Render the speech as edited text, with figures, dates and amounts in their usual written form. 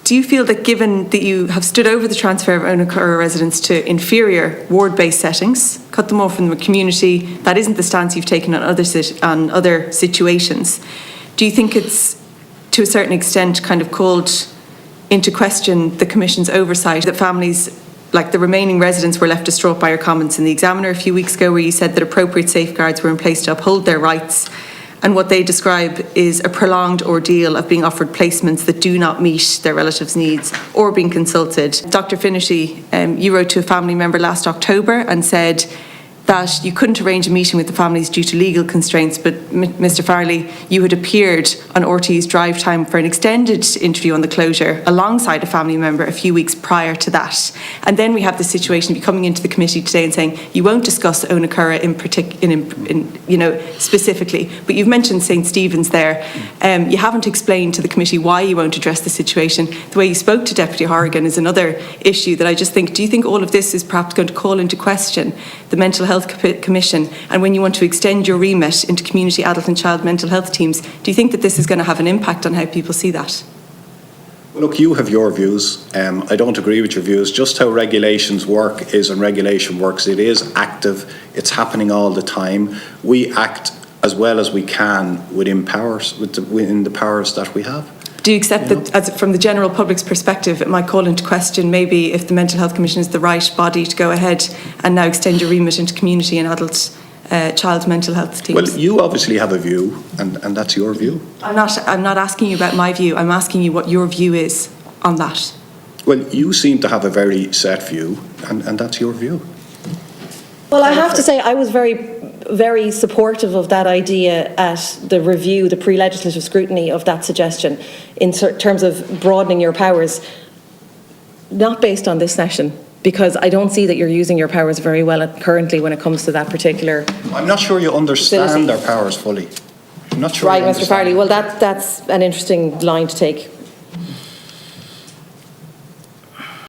Do you feel that given that you have stood over the transfer of Onacurra residents to inferior ward-based settings, cut them off from the community, that isn't the stance you've taken on other situations, do you think it's to a certain extent kind of called into question the Commission's oversight that families, like the remaining residents, were left distraught by your comments in the Examiner a few weeks ago, where you said that appropriate safeguards were in place to uphold their rights, and what they describe is a prolonged ordeal of being offered placements that do not meet their relatives' needs or being consulted? Dr. Finnerty, you wrote to a family member last October and said that you couldn't arrange a meeting with the families due to legal constraints, but Mr. Farrelly, you had appeared on RT's Drive Time for an extended interview on the closure alongside a family member a few weeks prior to that. And then we have the situation of you coming into the committee today and saying you won't discuss Onacurra specifically, but you've mentioned St. Stephen's there. You haven't explained to the committee why you won't address the situation. The way you spoke to Deputy Hourigan is another issue that I just think, do you think all of this is perhaps going to call into question the Mental Health Commission, and when you want to extend your remit into community adult and child mental health teams, do you think that this is going to have an impact on how people see that? Well, look, you have your views. I don't agree with your views. Just how regulations work is, and regulation works, it is active, it's happening all the time. We act as well as we can within the powers that we have. Do you accept that, as from the general public's perspective, it might call into question maybe if the Mental Health Commission is the right body to go ahead and now extend your remit into community and adult child mental health teams? Well, you obviously have a view, and that's your view. I'm not asking you about my view. I'm asking you what your view is on that. Well, you seem to have a very set view, and that's your view. Well, I have to say I was very supportive of that idea at the review, the pre-legislative scrutiny of that suggestion in terms of broadening your powers, not based on this session, because I don't see that you're using your powers very well currently when it comes to that particular I'm not sure you understand their powers fully. I'm not sure. Right, Mr. Farrelly. Well, that's an interesting line to take.